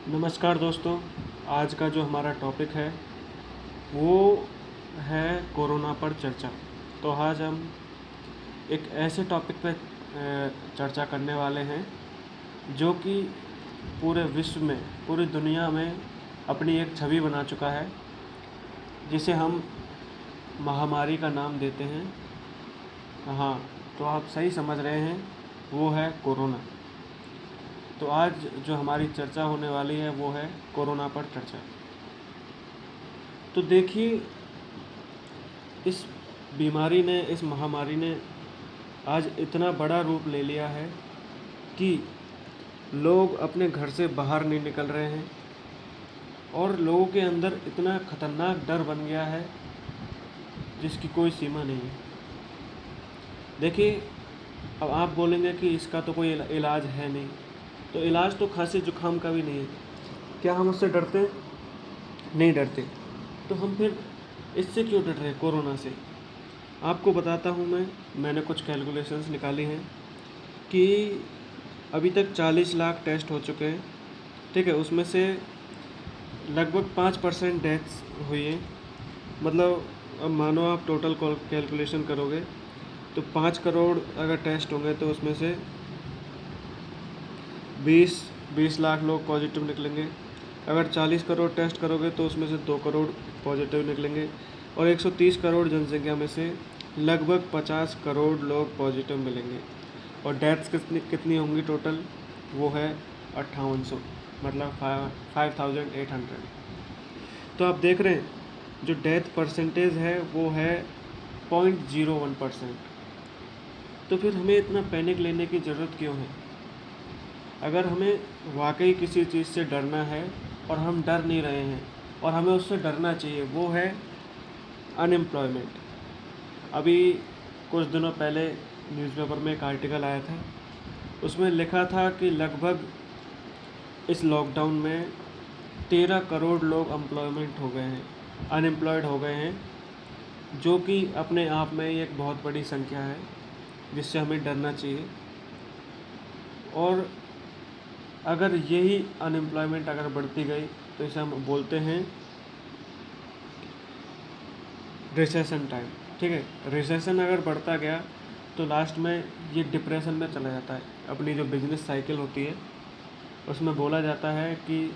नमस्कार दोस्तों। आज का जो हमारा टॉपिक है वो है कोरोना पर चर्चा। तो आज हम एक ऐसे टॉपिक पे चर्चा करने वाले हैं जो कि पूरे विश्व में, पूरी दुनिया में अपनी एक छवि बना चुका है, जिसे हम महामारी का नाम देते हैं। हाँ, तो आप सही समझ रहे हैं, वो है कोरोना। तो आज जो हमारी चर्चा होने वाली है वो है कोरोना पर चर्चा। तो देखिए, इस बीमारी ने, इस महामारी ने आज इतना बड़ा रूप ले लिया है कि लोग अपने घर से बाहर नहीं निकल रहे हैं और लोगों के अंदर इतना खतरनाक डर बन गया है जिसकी कोई सीमा नहीं है। देखिए, अब आप बोलेंगे कि इसका तो कोई इलाज है नहीं, तो इलाज तो खांसी जुकाम का भी नहीं है। क्या हम उससे डरते हैं? नहीं डरते। तो हम फिर इससे क्यों डर रहे हैं, कोरोना से? आपको बताता हूँ मैंने कुछ कैलकुलेशंस निकाली हैं कि अभी तक 40 लाख टेस्ट हो चुके हैं, ठीक है। उसमें से लगभग 5% डेथ्स हुई हैं। मतलब अब मानो आप टोटल कैलकुलेशन करोगे तो 5 करोड़ अगर टेस्ट होंगे तो उसमें से 20 लाख लोग पॉजिटिव निकलेंगे। अगर 40 करोड़ टेस्ट करोगे तो उसमें से 2 करोड़ पॉजिटिव निकलेंगे और 130 करोड़ जनसंख्या में से लगभग 50 करोड़ लोग पॉजिटिव मिलेंगे। और डेथ्स कितनी होंगी टोटल? वो है 5800, मतलब 5800। तो आप देख रहे हैं, जो डेथ परसेंटेज है वो है 0.01%। तो फिर हमें इतना पैनिक लेने की ज़रूरत क्यों है? अगर हमें वाकई किसी चीज़ से डरना है और हम डर नहीं रहे हैं और हमें उससे डरना चाहिए, वो है अनएम्प्लॉयमेंट। अभी कुछ दिनों पहले न्यूज़पेपर में एक आर्टिकल आया था, उसमें लिखा था कि लगभग इस लॉकडाउन में 13 करोड़ लोग अनएम्प्लॉयड हो गए हैं, जो कि अपने आप में एक बहुत बड़ी संख्या है जिससे हमें डरना चाहिए। और अगर यही अनएम्प्लॉयमेंट अगर बढ़ती गई तो इसे हम बोलते हैं रिसेशन टाइम, ठीक है। रिसेशन अगर बढ़ता गया तो लास्ट में ये डिप्रेशन में चला जाता है। अपनी जो बिजनेस साइकिल होती है उसमें बोला जाता है कि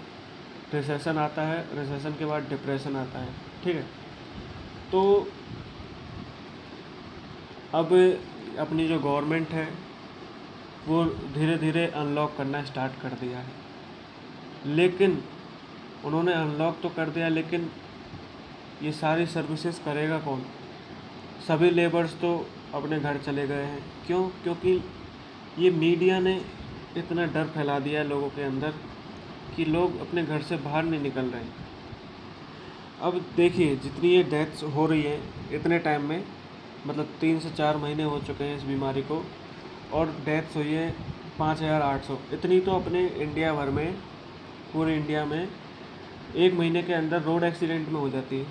रिसेशन आता है, रिसेशन के बाद डिप्रेशन आता है, ठीक है। तो अब अपनी जो गवर्नमेंट है वो धीरे धीरे अनलॉक करना स्टार्ट कर दिया है, लेकिन उन्होंने अनलॉक तो कर दिया, लेकिन ये सारी सर्विसेज करेगा कौन? सभी लेबर्स तो अपने घर चले गए हैं। क्यों? क्योंकि ये मीडिया ने इतना डर फैला दिया है लोगों के अंदर कि लोग अपने घर से बाहर नहीं निकल रहे हैं। अब देखिए, जितनी ये डेथ्स हो रही हैं इतने टाइम में, मतलब 3 से 4 महीने हो चुके हैं इस बीमारी को, और डेथ्स हुई है 5800। इतनी तो अपने इंडिया भर में, पूरे इंडिया में एक महीने के अंदर रोड एक्सीडेंट में हो जाती है।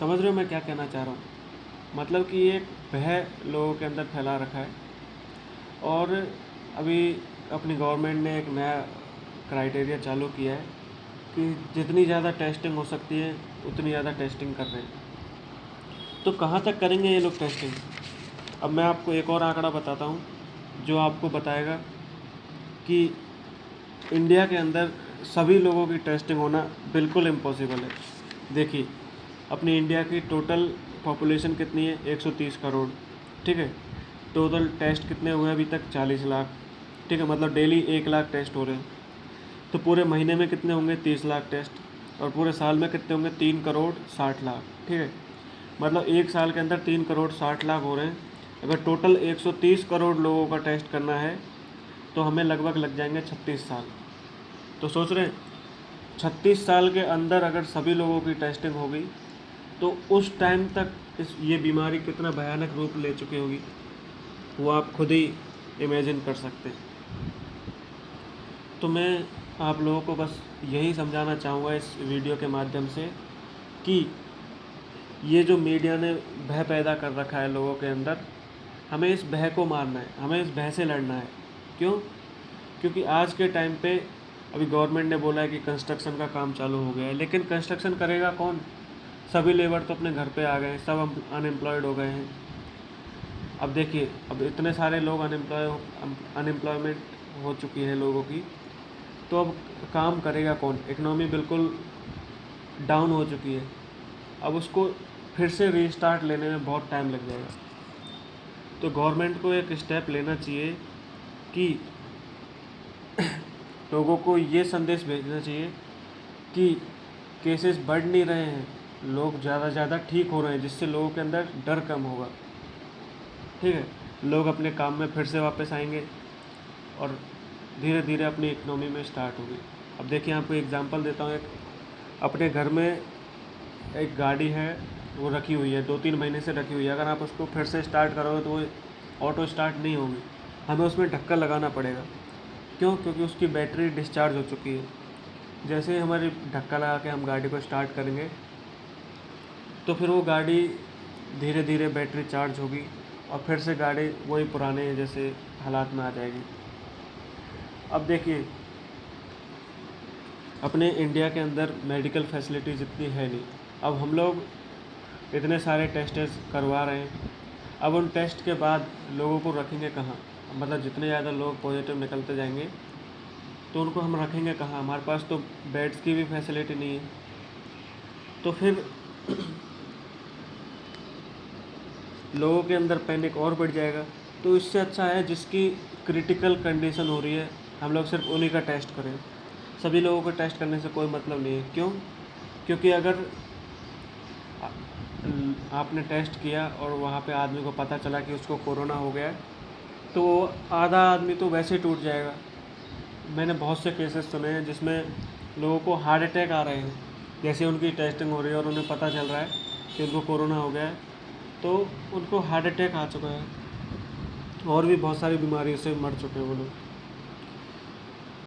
समझ रहे हो मैं क्या कहना चाह रहा हूँ? मतलब कि एक भय लोगों के अंदर फैला रखा है। और अभी अपनी गवर्नमेंट ने एक नया क्राइटेरिया चालू किया है कि जितनी ज़्यादा टेस्टिंग हो सकती है उतनी ज़्यादा टेस्टिंग कर रहे हैं। तो कहाँ तक करेंगे ये लोग टेस्टिंग? अब मैं आपको एक और आंकड़ा बताता हूँ जो आपको बताएगा कि इंडिया के अंदर सभी लोगों की टेस्टिंग होना बिल्कुल इम्पॉसिबल है। देखिए, अपनी इंडिया की टोटल पॉपुलेशन कितनी है? 130 करोड़, ठीक है। टोटल टेस्ट कितने हुए अभी तक? 40 लाख, ठीक है। मतलब डेली 1 लाख टेस्ट हो रहे हैं। तो पूरे महीने में कितने होंगे? 30 लाख टेस्ट। और पूरे साल में कितने होंगे? 3 करोड़ 60 लाख, ठीक है। मतलब एक साल के अंदर 3 करोड़ 60 लाख हो रहे हैं। अगर टोटल 130 करोड़ लोगों का टेस्ट करना है तो हमें लगभग लग जाएंगे 36 साल। तो सोच रहे हैं, 36 साल के अंदर अगर सभी लोगों की टेस्टिंग होगी तो उस टाइम तक ये बीमारी कितना भयानक रूप ले चुकी होगी, वो आप खुद ही इमेजिन कर सकते हैं। तो मैं आप लोगों को बस यही समझाना चाहूँगा इस वीडियो के माध्यम से कि ये जो मीडिया ने भय पैदा कर रखा है लोगों के अंदर, हमें इस भय को मारना है, हमें इस भय से लड़ना है। क्यों? क्योंकि आज के टाइम पे अभी गवर्नमेंट ने बोला है कि कंस्ट्रक्शन का काम चालू हो गया है, लेकिन कंस्ट्रक्शन करेगा कौन? सभी लेबर तो अपने घर पे आ गए हैं, सब अनएम्प्लॉयड हो गए हैं। अब देखिए, अब इतने सारे लोग अनएम्प्लॉयमेंट हो चुकी है लोगों की, तो अब काम करेगा कौन? इकनॉमी बिल्कुल डाउन हो चुकी है। अब उसको फिर से रीस्टार्ट लेने में बहुत टाइम लग जाएगा। तो गवर्नमेंट को एक स्टेप लेना चाहिए कि लोगों को ये संदेश भेजना चाहिए कि केसेस बढ़ नहीं रहे हैं, लोग ज़्यादा से ज़्यादा ठीक हो रहे हैं, जिससे लोगों के अंदर डर कम होगा। ठीक है, लोग अपने काम में फिर से वापस आएंगे और धीरे धीरे अपनी इकनॉमी में स्टार्ट होगी। अब देखिए, आपको एग्जांपल देता हूँ। एक अपने घर में एक गाड़ी है, वो रखी हुई है, 2-3 महीने से रखी हुई है। अगर आप उसको फिर से स्टार्ट करोगे तो वो ऑटो स्टार्ट नहीं होगी, हमें उसमें ढक्कन लगाना पड़ेगा। क्यों? क्योंकि उसकी बैटरी डिस्चार्ज हो चुकी है। जैसे ही हमारी ढक्का लगा के हम गाड़ी को स्टार्ट करेंगे, तो फिर वो गाड़ी धीरे धीरे बैटरी चार्ज होगी और फिर से गाड़ी वही पुराने जैसे हालात में आ जाएगी। अब देखिए, अपने इंडिया के अंदर मेडिकल फैसिलिटीज़ इतनी है नहीं। अब हम लोग इतने सारे टेस्ट करवा रहे हैं, अब उन टेस्ट के बाद लोगों को रखेंगे कहाँ? मतलब जितने ज़्यादा लोग पॉजिटिव निकलते जाएंगे तो उनको हम रखेंगे कहाँ? हमारे पास तो बेड्स की भी फैसिलिटी नहीं है। तो फिर लोगों के अंदर पैनिक और बढ़ जाएगा। तो इससे अच्छा है जिसकी क्रिटिकल कंडीशन हो रही है, हम लोग सिर्फ उन्हीं का टेस्ट करें। सभी लोगों को टेस्ट करने से कोई मतलब नहीं है। क्यों? क्योंकि अगर आपने टेस्ट किया और वहाँ पे आदमी को पता चला कि उसको कोरोना हो गया है, तो आधा आदमी तो वैसे ही टूट जाएगा। मैंने बहुत से केसेस सुने हैं जिसमें लोगों को हार्ट अटैक आ रहे हैं, जैसे उनकी टेस्टिंग हो रही है और उन्हें पता चल रहा है कि उनको कोरोना हो गया है, तो उनको हार्ट अटैक आ चुका है। और भी बहुत सारी बीमारियों से मर चुके हैं वो लोग।